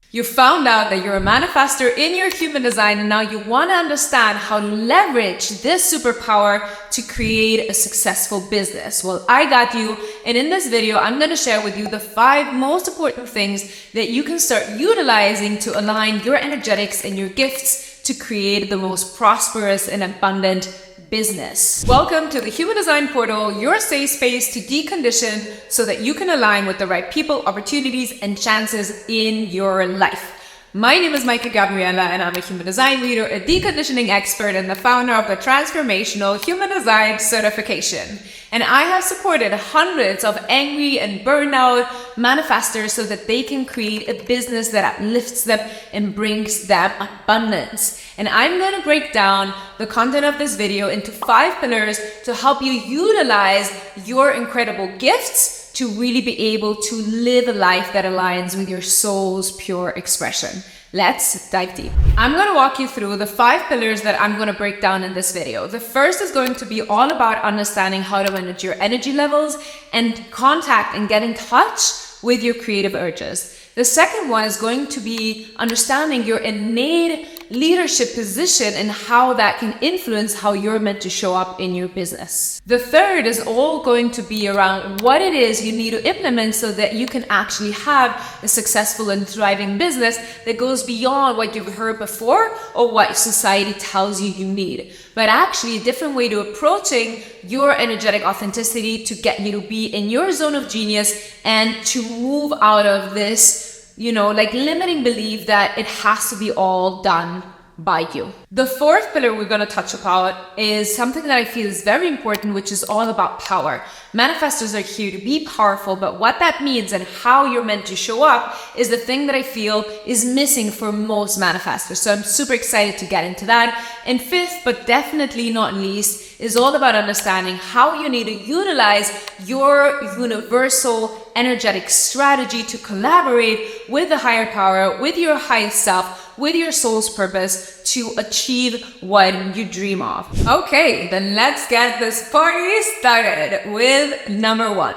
You found out that you're a manifestor in your human design, and now you want to understand how to leverage this superpower to create a successful business. Well, I got you, and in this video, I'm going to share with you the 5 most important things that you can start utilizing to align your energetics and your gifts to create the most prosperous and abundant business. Welcome to the Human Design Portal, your safe space to decondition so that you can align with the right people, opportunities, and chances in your life. My name is Maika Gabriella, and I'm a human design leader, a deconditioning expert, and the founder of the Transformational Human Design Certification. And I have supported hundreds of angry and burnout manifestors so that they can create a business that uplifts them and brings them abundance. And I'm going to break down the content of this video into 5 pillars to help you utilize your incredible gifts to really be able to live a life that aligns with your soul's pure expression. Let's dive deep. I'm going to walk you through the 5 pillars that I'm going to break down in this video. The first is going to be all about understanding how to manage your energy levels and contact and get in touch with your creative urges. The second one is going to be understanding your innate leadership position and how that can influence how you're meant to show up in your business. The third is all going to be around what it is you need to implement so that you can actually have a successful and thriving business that goes beyond what you've heard before or what society tells you you need, but actually a different way to approaching your energetic authenticity to get you to be in your zone of genius and to move out of this limiting belief that it has to be all done by you. The 4th pillar we're going to touch upon is something that I feel is very important, which is all about power. Manifestors are here to be powerful, but what that means and how you're meant to show up is the thing that I feel is missing for most manifestors. So I'm super excited to get into that. And 5th, but definitely not least, is all about understanding how you need to utilize your universal energetic strategy to collaborate with the higher power, with your highest self, with your soul's purpose to achieve what you dream of. Okay, then let's get this party started with number 1.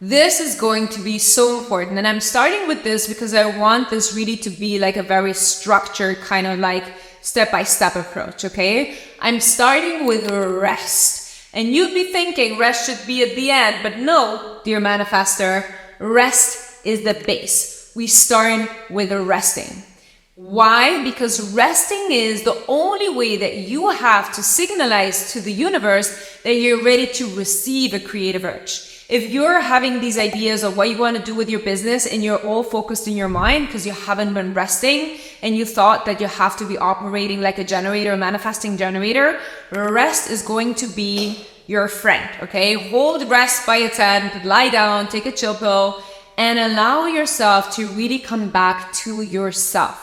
This is going to be so important, and I'm starting with this because I want this really to be like a very structured kind of like step-by-step approach, okay? I'm starting with rest. And you'd be thinking rest should be at the end, but no, dear manifestor, rest is the base. We start with resting. Why? Because resting is the only way that you have to signalize to the universe that you're ready to receive a creative urge. If you're having these ideas of what you want to do with your business and you're all focused in your mind because you haven't been resting and you thought that you have to be operating like a generator, a manifesting generator, rest is going to be your friend, okay? Hold rest by its end, lie down, take a chill pill, and allow yourself to really come back to yourself.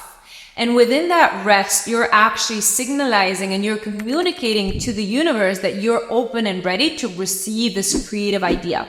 And within that rest, you're actually signalizing and you're communicating to the universe that you're open and ready to receive this creative idea.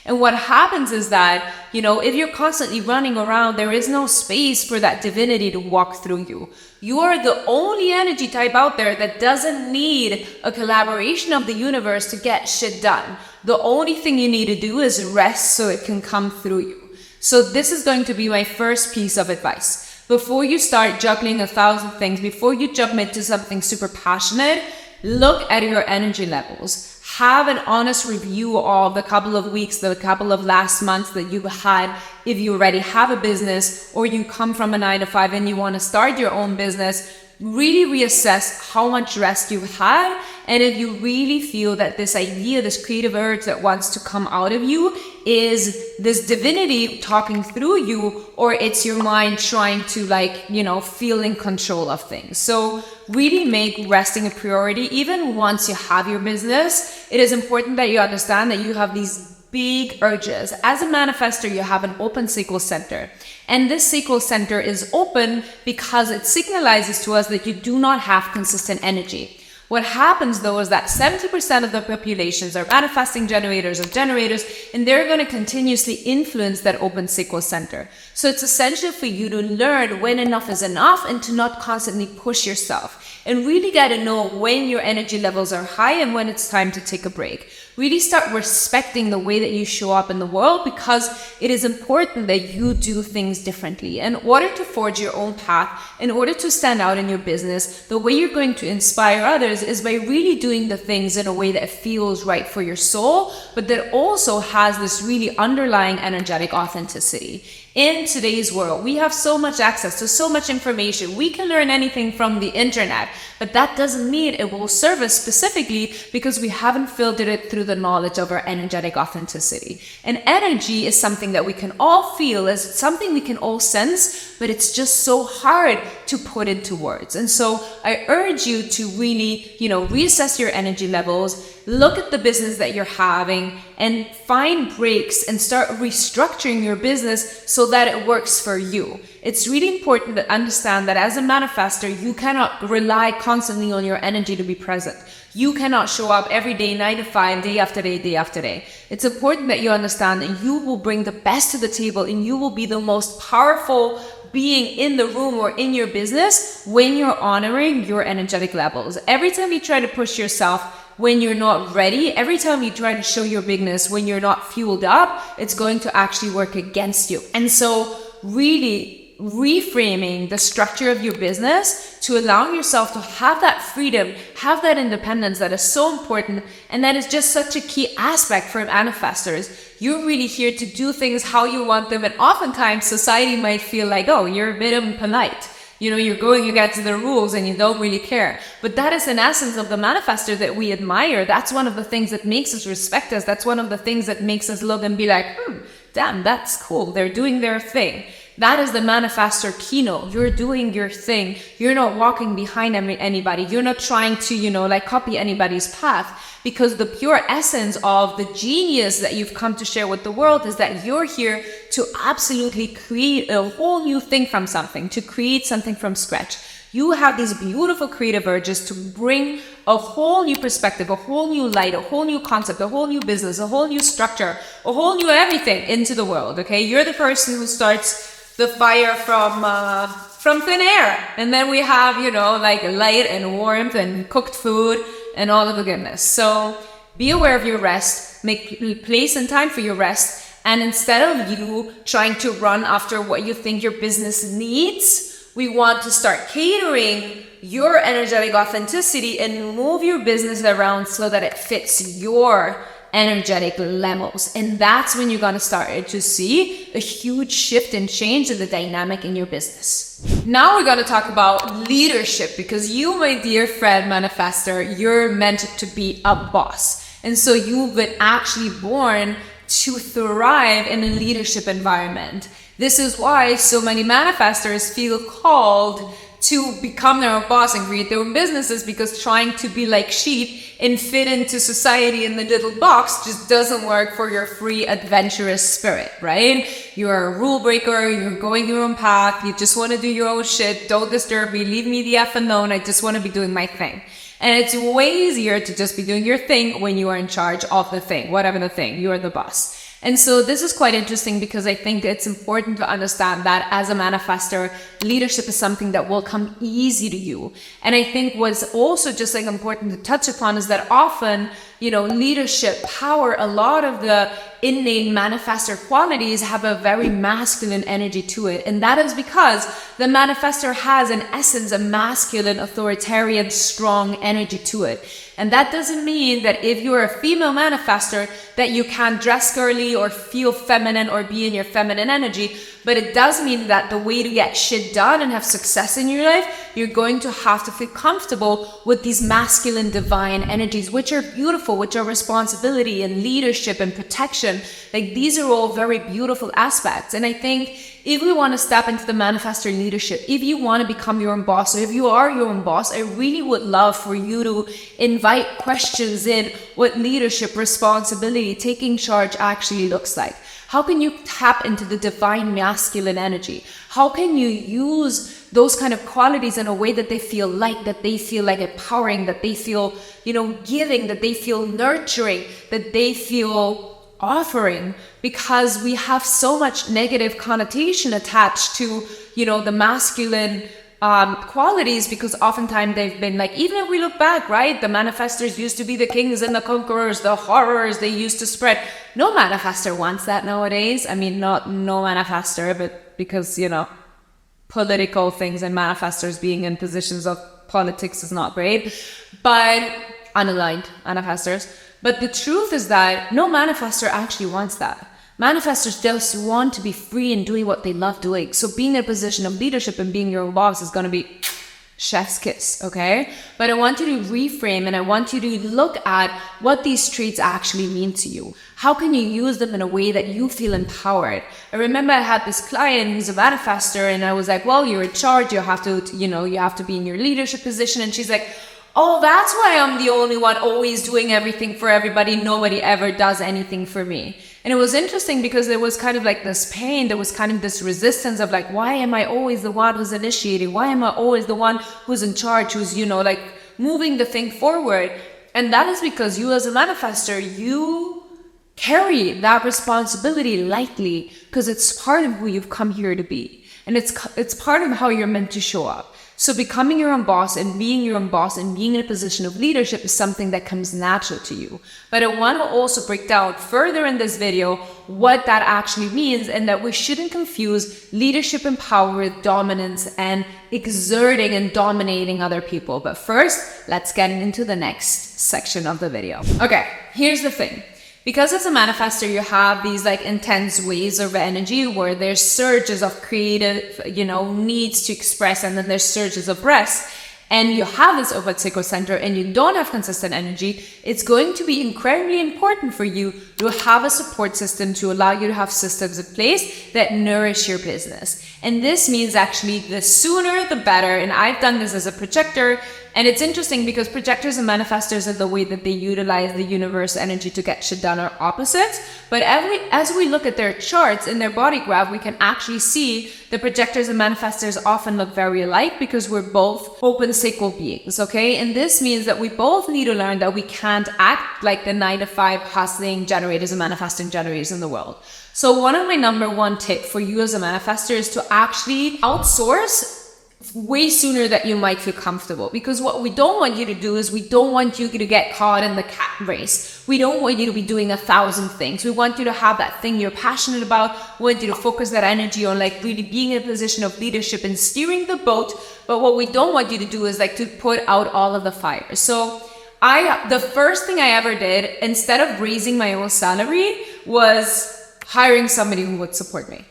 And what happens is that, if you're constantly running around, there is no space for that divinity to walk through you. You are the only energy type out there that doesn't need a collaboration of the universe to get shit done. The only thing you need to do is rest so it can come through you. So this is going to be my first piece of advice. Before you start juggling 1,000 things, before you jump into something super passionate, look at your energy levels. Have an honest review of the couple of weeks, the couple of last months that you've had. If you already have a business or you come from a 9-to-5 and you want to start your own business, really reassess how much rest you've had. And if you really feel that this idea, this creative urge that wants to come out of you is this divinity talking through you, or it's your mind trying to feel in control of things. So really make resting a priority. Even once you have your business, it is important that you understand that you have these big urges. As a manifestor, you have an open sacral center. And this sacral center is open because it signalizes to us that you do not have consistent energy. What happens though is that 70% of the populations are manifesting generators of generators, and they're going to continuously influence that open sacral center. So it's essential for you to learn when enough is enough and to not constantly push yourself, and really get to know when your energy levels are high and when it's time to take a break. Really start respecting the way that you show up in the world, because it is important that you do things differently. In order to forge your own path, in order to stand out in your business, the way you're going to inspire others is by really doing the things in a way that feels right for your soul, but that also has this really underlying energetic authenticity. In today's world, we have so much access to so much information. We can learn anything from the internet, but that doesn't mean it will serve us specifically because we haven't filtered it through the knowledge of our energetic authenticity. And energy is something that we can all feel, is something we can all sense, but it's just so hard to put into words. And so I urge you to really, reassess your energy levels, look at the business that you're having, and find breaks and start restructuring your business so that it works for you. It's really important to understand that as a manifestor, you cannot rely constantly on your energy to be present. You cannot show up every day, 9 to 5, day after day, day after day. It's important that you understand that you will bring the best to the table and you will be the most powerful being in the room or in your business when you're honoring your energetic levels. Every time you try to push yourself when you're not ready, every time you try to show your bigness when you're not fueled up, it's going to actually work against you. And so really reframing the structure of your business to allow yourself to have that freedom, have that independence that is so important, and that is just such a key aspect for manifestors. You're really here to do things how you want them, and oftentimes society might feel like, oh, you're a bit impolite. You're going against the rules and you don't really care. But that is an essence of the manifestor that we admire. That's one of the things that makes us respect us. That's one of the things that makes us look and be like, damn, that's cool. They're doing their thing. That is the manifestor keynote. You're doing your thing. You're not walking behind anybody. You're not trying to, copy anybody's path, because the pure essence of the genius that you've come to share with the world is that you're here to absolutely create a whole new thing from something, to create something from scratch. You have these beautiful creative urges to bring a whole new perspective, a whole new light, a whole new concept, a whole new business, a whole new structure, a whole new everything into the world, okay? You're the person who starts the fire from thin air. And then we have, light and warmth and cooked food and all of the goodness. So be aware of your rest, make place and time for your rest. And instead of you trying to run after what you think your business needs, we want to start catering your energetic authenticity and move your business around so that it fits your energetic levels. And that's when you're going to start to see a huge shift and change in the dynamic in your business. Now we're going to talk about leadership, because you, my dear friend manifestor, you're meant to be a boss. And so you've been actually born to thrive in a leadership environment. This is why so many manifestors feel called to become their own boss and create their own businesses, because trying to be like sheep and fit into society in the little box just doesn't work for your free, adventurous spirit, right? You're a rule breaker, you're going your own path, you just want to do your own shit, don't disturb me, leave me the F alone, I just want to be doing my thing. And it's way easier to just be doing your thing when you are in charge of the thing, whatever the thing, you are the boss. And so this is quite interesting, because I think it's important to understand that as a manifestor, leadership is something that will come easy to you. And I think what's also just important to touch upon is that often, leadership, power, a lot of the innate manifestor qualities have a very masculine energy to it. And that is because the manifestor has, in essence, a masculine, authoritarian, strong energy to it. And that doesn't mean that if you're a female manifestor that you can't dress girly or feel feminine or be in your feminine energy, but it does mean that the way to get shit done and have success in your life, you're going to have to feel comfortable with these masculine divine energies, which are beautiful, which are responsibility and leadership and protection. These are all very beautiful aspects. And I think if we want to step into the manifestor leadership, if you want to become your own boss, or if you are your own boss, I really would love for you to invite questions in what leadership, responsibility, taking charge actually looks like. How can you tap into the divine masculine energy? How can you use those kind of qualities in a way that they feel light, that they feel like empowering, that they feel, giving, that they feel nurturing, that they feel offering? Because we have so much negative connotation attached to, the masculine qualities, because oftentimes they've been like, even if we look back, right, the manifestors used to be the kings and the conquerors, the horrors they used to spread. No manifestor wants that nowadays. I mean, not no manifestor, but because, you know, political things and manifestors being in positions of politics is not great, but unaligned manifestors. But the truth is that no manifestor actually wants that. Manifestors just want to be free and doing what they love doing. So being in a position of leadership and being your own boss is going to be chef's kiss, okay? But I want you to reframe, and I want you to look at what these traits actually mean to you. How can you use them in a way that you feel empowered? I remember I had this client who's a manifestor, and I was like, well, you're in charge, you have to, you know, you have to be in your leadership position. And she's like, oh, that's why I'm the only one always doing everything for everybody. Nobody ever does anything for me. And it was interesting because there was kind of like this pain, there was kind of this resistance of like, why am I always the one who's initiating? Why am I always the one who's in charge, who's, you know, like moving the thing forward? And that is because you as a manifestor, you carry that responsibility lightly because it's part of who you've come here to be. And it's part of how you're meant to show up. So becoming your own boss and being your own boss and being in a position of leadership is something that comes natural to you. But I want to also break down further in this video what that actually means, and that we shouldn't confuse leadership and power with dominance and exerting and dominating other people. But first, let's get into the next section of the video. Okay, here's the thing. Because as a manifestor, you have these like intense waves of energy where there's surges of creative, you know, needs to express, and then there's surges of rest. And you have this overt sacral center and you don't have consistent energy, it's going to be incredibly important for you to have a support system to allow you to have systems in place that nourish your business. And this means actually the sooner the better. And I've done this as a projector. And it's interesting because projectors and manifestors are the way that they utilize the universe energy to get shit done are opposites. But as we look at their charts in their body graph, we can actually see the projectors and manifestors often look very alike because we're both open sacral beings, okay? And this means that we both need to learn that we can't act like the 9-to-5 hustling generators and manifesting generators in the world. So one of my number one tip for you as a manifestor is to actually outsource way sooner that you might feel comfortable, because what we don't want you to do is we don't want you to get caught in the cat race. We don't want you to be doing 1,000 things. We want you to have that thing you're passionate about. We want you to focus that energy on like really being in a position of leadership and steering the boat. But what we don't want you to do is like to put out all of the fires. So the first thing I ever did, instead of raising my own salary, was hiring somebody who would support me.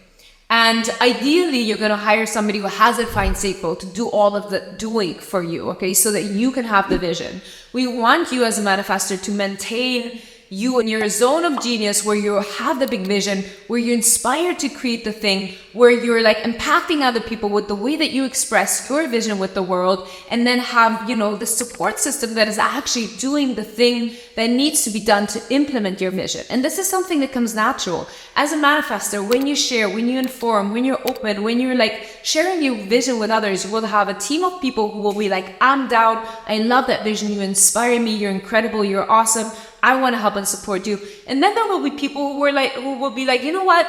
And ideally, you're going to hire somebody who has a fine sacral to do all of the doing for you, okay, so that you can have the vision. We want you as a manifestor to maintain you in your zone of genius where you have the big vision, where you're inspired to create the thing, where you're like impacting other people with the way that you express your vision with the world, and then have, you know, the support system that is actually doing the thing that needs to be done to implement your vision. And this is something that comes natural. As a manifestor, when you share, when you inform, when you're open, when you're like sharing your vision with others, you will have a team of people who will be like, I'm down, I love that vision, you inspire me, you're incredible, you're awesome, I want to help and support you. And then there will be people who will be like, you know what?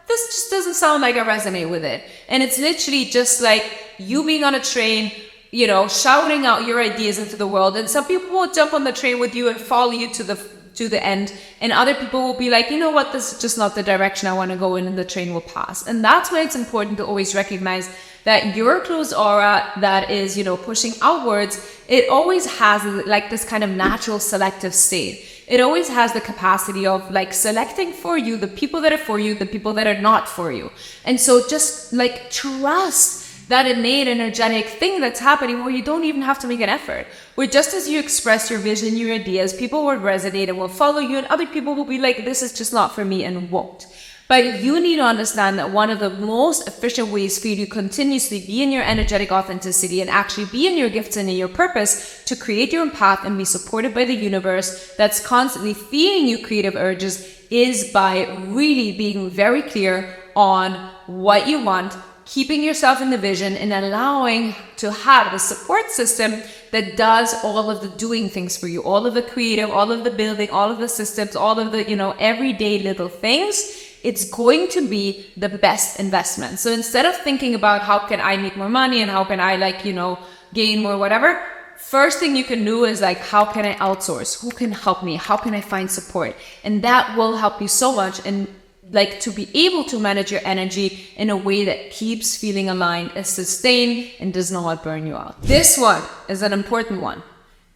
This just doesn't sound like I resonate with it. And it's literally just like you being on a train, you know, shouting out your ideas into the world. And some people will jump on the train with you and follow you to the end. And other people will be like, you know what? This is just not the direction I want to go in, and the train will pass. And that's why it's important to always recognize that your closed aura that is, you know, pushing outwards, it always has like this kind of natural selective state. It always has the capacity of like selecting for you the people that are for you, the people that are not for you. And so just like trust that innate energetic thing that's happening where you don't even have to make an effort. Where just as you express your vision, your ideas, people will resonate and will follow you, and other people will be like, this is just not for me, and won't. But you need to understand that one of the most efficient ways for you to continuously be in your energetic authenticity and actually be in your gifts and in your purpose to create your own path and be supported by the universe that's constantly feeding you creative urges is by really being very clear on what you want, keeping yourself in the vision, and allowing to have the support system that does all of the doing things for you, all of the creative, all of the building, all of the systems, all of the, you know, everyday little things. it's going to be the best investment. So instead of thinking about how can I make more money and how can I gain more whatever, first thing you can do is how can I outsource? Who can help me? How can I find support? And that will help you so much, and to be able to manage your energy in a way that keeps feeling aligned, is sustained, and does not burn you out. This one is an important one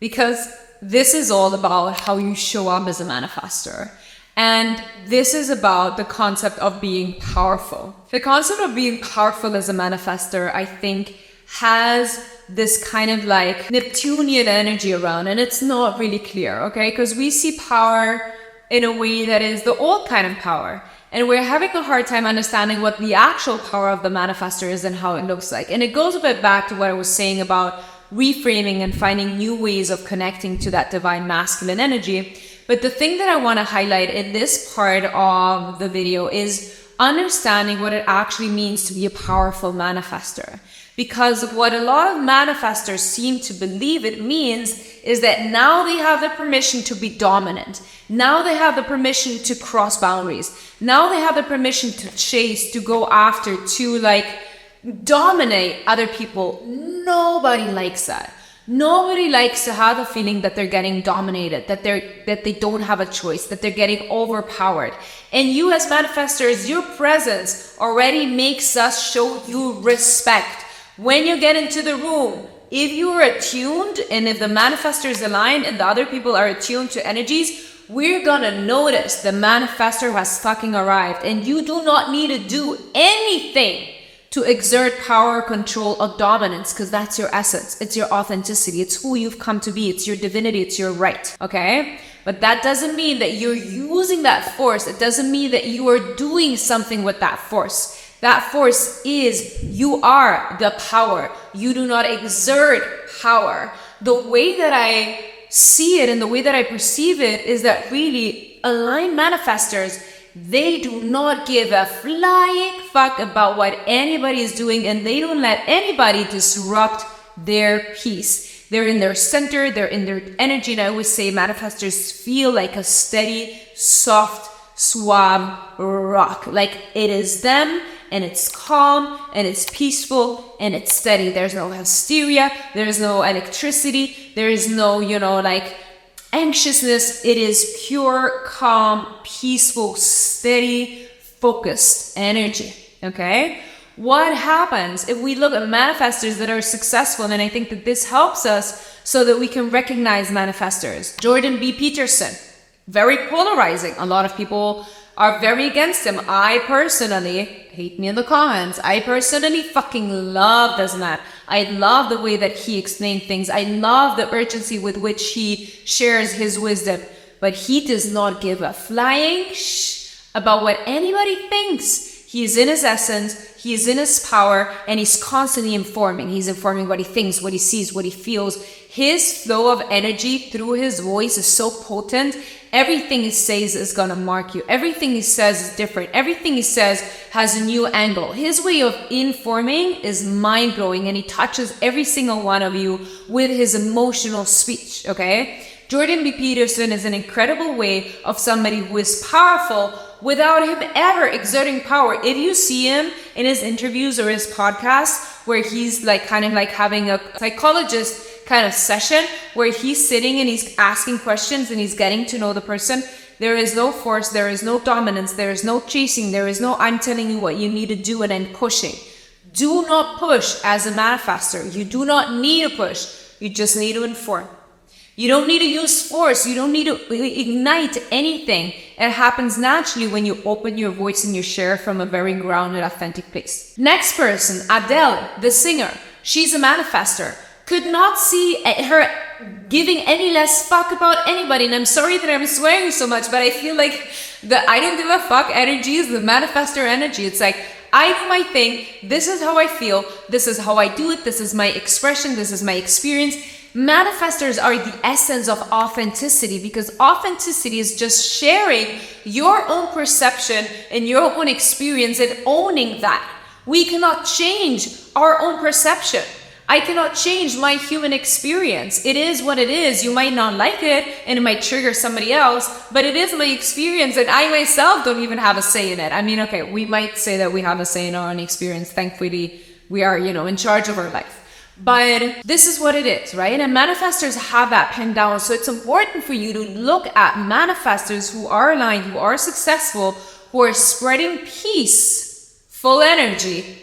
because this is all about how you show up as a manifestor. And this is about the concept of being powerful. The concept of being powerful as a manifestor, I think, has this kind of Neptunian energy around, and it's not really clear, okay? Because we see power in a way that is the old kind of power. And we're having a hard time understanding what the actual power of the manifestor is and how it looks like. And it goes a bit back to what I was saying about reframing and finding new ways of connecting to that divine masculine energy. But the thing that I want to highlight in this part of the video is understanding what it actually means to be a powerful manifestor. Because what a lot of manifestors seem to believe it means is that now they have the permission to be dominant. Now they have the permission to cross boundaries. Now they have the permission to chase, to go after, to dominate other people. Nobody likes that. Nobody likes to have the feeling that they're getting dominated, that they don't have a choice, that they're getting overpowered. And you as manifestors, your presence already makes us show you respect. When you get into the room, if you are attuned and if the manifestor is aligned and the other people are attuned to energies, we're gonna notice the manifestor has fucking arrived, and you do not need to do anything to exert power, control, or dominance, because that's your essence. It's your authenticity. It's who you've come to be. It's your divinity. It's your right. Okay? But that doesn't mean that you're using that force. It doesn't mean that you are doing something with that force. That force is, you are the power. You do not exert power. The way that I see it and the way that I perceive it is that really aligned manifestors, they do not give a flying fuck about what anybody is doing, and they don't let anybody disrupt their peace. They're in their center, they're in their energy, and I always say manifestors feel like a steady, soft, suave rock. It is them, and it's calm, and it's peaceful, and it's steady. There's no hysteria, there's no electricity, there is no, anxiousness. It is pure, calm, peaceful, steady, focused energy, okay? What happens if we look at manifestors that are successful? And I think that this helps us so that we can recognize manifestors. Jordan B. Peterson, very polarizing. A lot of people are very against him. I personally, hate me in the comments, I personally fucking love this man. I love the way that he explained things. I love the urgency with which he shares his wisdom. But he does not give a flying about what anybody thinks. He is in his essence, he is in his power, and he's constantly informing. He's informing what he thinks, what he sees, what he feels. His flow of energy through his voice is so potent. Everything he says is gonna mark you. Everything he says is different. Everything he says has a new angle. His way of informing is mind-blowing, and he touches every single one of you with his emotional speech, okay? Jordan B. Peterson is an incredible way of somebody who is powerful without him ever exerting power. If you see him in his interviews or his podcasts where he's kind of having a psychologist kind of session where he's sitting and he's asking questions and he's getting to know the person, there is no force, there is no dominance, there is no chasing, there is no I'm telling you what you need to do and then pushing. Do not push as a manifestor. You do not need to push. You just need to inform. You don't need to use force. You don't need to ignite anything. It happens naturally when you open your voice and you share from a very grounded, authentic place. Next person, Adele, the singer. She's a manifestor. Could not see her giving any less fuck about anybody. And I'm sorry that I'm swearing so much, but I feel like the I don't give a fuck energy is the manifestor energy. It's like, I do my thing. This is how I feel. This is how I do it. This is my expression. This is my experience. Manifestors are the essence of authenticity, because authenticity is just sharing your own perception and your own experience and owning that. We cannot change our own perception. I cannot change my human experience. It is what it is. You might not like it and it might trigger somebody else, but it is my experience and I myself don't even have a say in it. I mean, okay, we might say that we have a say in our own experience. Thankfully, we are, in charge of our life. But this is what it is, right? And manifestors have that pinned down. So it's important for you to look at manifestors who are aligned, who are successful, who are spreading peace, full energy,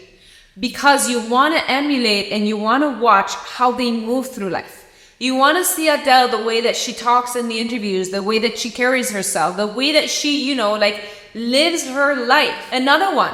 because you want to emulate and you want to watch how they move through life. You want to see Adele, the way that she talks in the interviews, the way that she carries herself, the way that she, lives her life. Another one,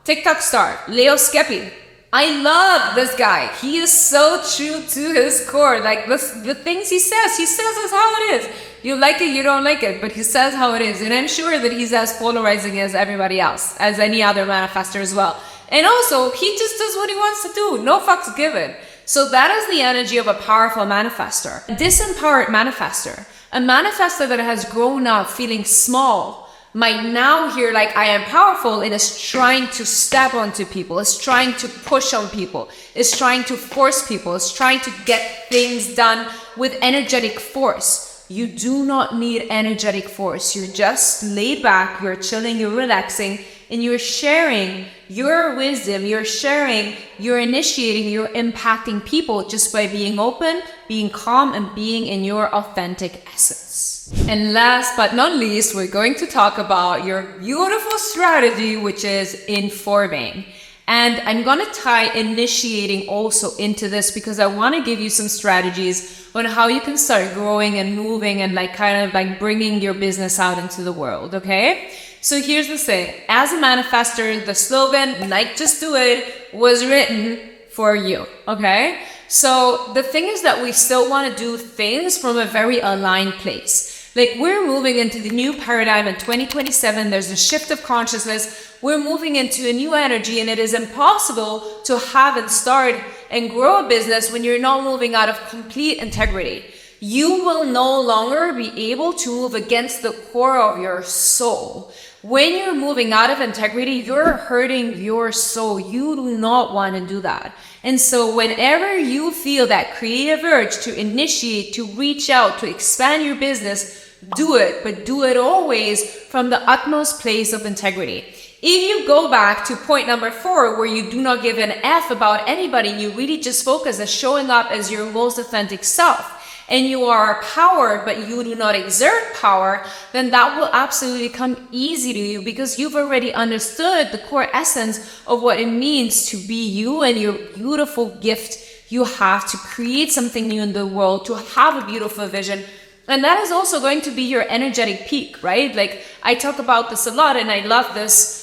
TikTok star, Leo Skepi. I love this guy. He is so true to his core. Like the things he says is how it is. You like it, you don't like it, but he says how it is. And I'm sure that he's as polarizing as everybody else, as any other manifestor as well. And also, he just does what he wants to do. No fucks given. So that is the energy of a powerful manifestor. Disempowered manifestor. A manifestor that has grown up feeling small might now hear like I am powerful and is trying to step onto people, is trying to push on people, is trying to force people, is trying to get things done with energetic force. You do not need energetic force. You're just laid back, you're chilling, you're relaxing, and you're sharing your wisdom, you're sharing, you're initiating, you're impacting people just by being open, being calm, and being in your authentic essence. And last but not least, we're going to talk about your beautiful strategy, which is informing. And I'm going to tie initiating also into this because I want to give you some strategies on how you can start growing and moving and bringing your business out into the world, okay? So here's the thing. As a manifestor, the slogan, just do it, was written for you, okay? So the thing is that we still want to do things from a very aligned place. Like we're moving into the new paradigm in 2027. There's a shift of consciousness. We're moving into a new energy, and it is impossible to have and start and grow a business when you're not moving out of complete integrity. You will no longer be able to move against the core of your soul. When you're moving out of integrity, you're hurting your soul. You do not want to do that. And so whenever you feel that creative urge to initiate, to reach out, to expand your business, do it, but do it always from the utmost place of integrity. If you go back to point number 4, where you do not give an F about anybody, you really just focus on showing up as your most authentic self, and you are powered, but you do not exert power, then that will absolutely come easy to you because you've already understood the core essence of what it means to be you and your beautiful gift you have to create something new in the world, to have a beautiful vision. And that is also going to be your energetic peak, right? Like I talk about this a lot and I love this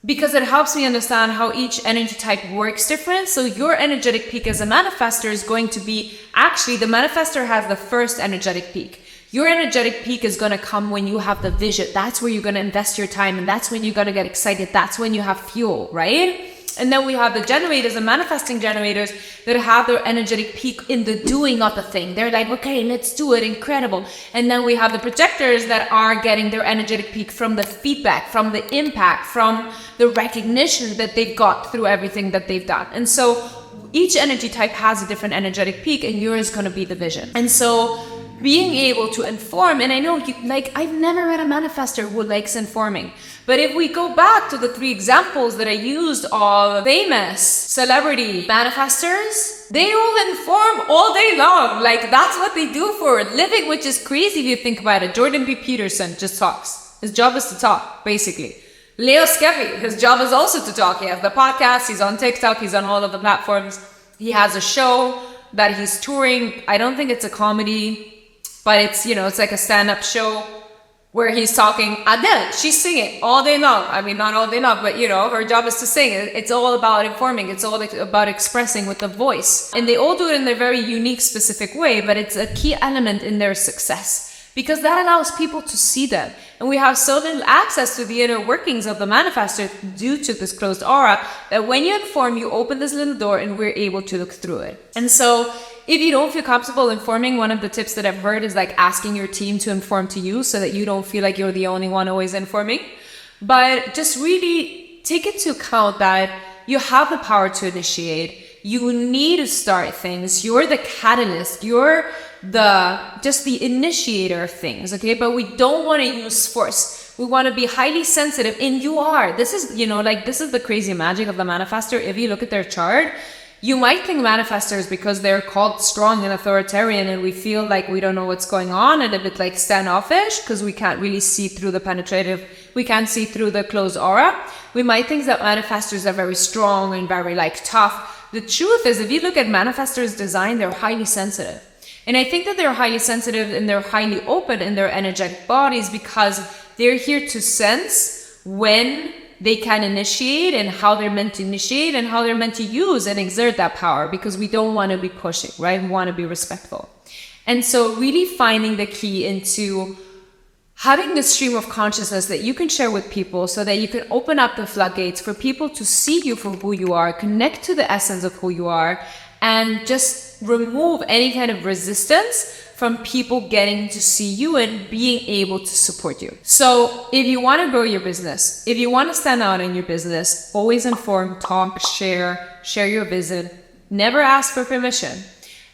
because it helps me understand how each energy type works different. So your energetic peak as a manifestor is going to be, actually the manifestor has the first energetic peak. Your energetic peak is going to come when you have the vision. That's where you're going to invest your time, and that's when you're going to get excited. That's when you have fuel, right? And then we have the generators, the manifesting generators that have their energetic peak in the doing of the thing. They're like, okay, let's do it, incredible. And then we have the projectors that are getting their energetic peak from the feedback, from the impact, from the recognition that they've got through everything that they've done. And so each energy type has a different energetic peak, and yours is going to be the vision. And so being able to inform, and I know I've never met a manifestor who likes informing. But if we go back to the 3 examples that I used of famous celebrity manifestors, they all inform all day long. That's what they do for a living, which is crazy if you think about it. Jordan B. Peterson just talks. His job is to talk, basically. Leo Skepi, his job is also to talk. He has the podcast, he's on TikTok, he's on all of the platforms. He has a show that he's touring. I don't think it's a comedy, but it's, it's like a stand-up show where he's talking. Adele, she's singing all day long. I mean, not all day long, but her job is to sing. It's all about informing. It's all about expressing with the voice. And they all do it in their very unique, specific way, but it's a key element in their success because that allows people to see them. And we have so little access to the inner workings of the manifestor due to this closed aura that when you inform, you open this little door and we're able to look through it. And so if you don't feel comfortable informing, one of the tips that I've heard is asking your team to inform to you so that you don't feel like you're the only one always informing. But just really take into account that you have the power to initiate. You need to start things. You're the catalyst. You're just the initiator of things, okay? But we don't want to use force. We want to be highly sensitive, and you are. This is, this is the crazy magic of the manifestor. If you look at their chart, you might think manifestors, because they're called strong and authoritarian, and we feel like we don't know what's going on and a bit like standoffish because we can't really see through the we can't see through the closed aura. We might think that manifestors are very strong and very like tough. The truth is, if you look at manifestors' design, they're highly sensitive. And I think that they're highly sensitive and they're highly open in their energetic bodies because they're here to sense when they can initiate and how they're meant to initiate and how they're meant to use and exert that power, because we don't want to be pushing, right? We want to be respectful. And so really finding the key into having the stream of consciousness that you can share with people so that you can open up the floodgates for people to see you for who you are, connect to the essence of who you are, and just remove any kind of resistance from people getting to see you and being able to support you. So if you want to grow your business, if you want to stand out in your business, always inform, talk, share your vision, never ask for permission.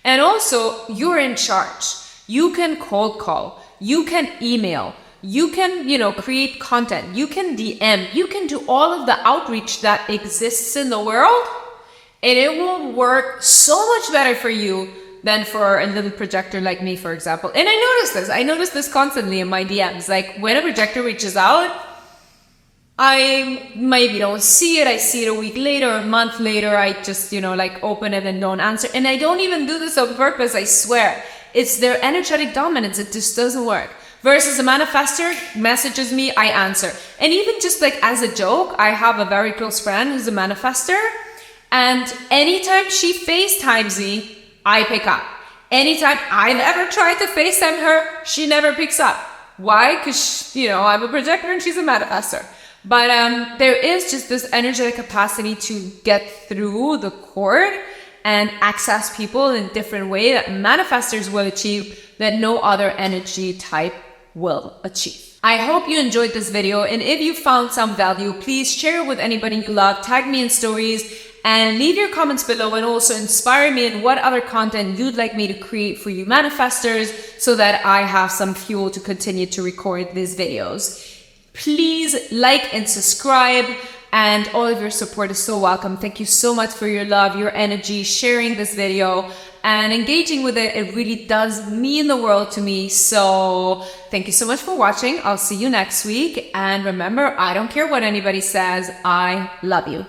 And also, you're in charge. You can cold call, you can email, you can, create content, you can DM, you can do all of the outreach that exists in the world, and it will work so much better for you than for a little projector like me, for example. And I notice this constantly in my DMs. Like when a projector reaches out, I maybe don't see it. I see it a week later, a month later. I just, open it and don't answer. And I don't even do this on purpose, I swear. It's their energetic dominance. It just doesn't work. Versus a manifestor messages me, I answer. And even just like as a joke, I have a very close friend who's a manifestor. And anytime she FaceTimes me, I pick up. Anytime I've ever tried to FaceTime her, she never picks up. Why? Because, I'm a projector and she's a manifestor. But there is just this energetic capacity to get through the cord and access people in a different way that manifestors will achieve that no other energy type will achieve. I hope you enjoyed this video, and if you found some value, please share it with anybody you love, tag me in stories, and leave your comments below, and also inspire me in what other content you'd like me to create for you manifestors so that I have some fuel to continue to record these videos. Please like and subscribe, and all of your support is so welcome. Thank you so much for your love, your energy, sharing this video and engaging with it. It really does mean the world to me. So thank you so much for watching. I'll see you next week. And remember, I don't care what anybody says. I love you.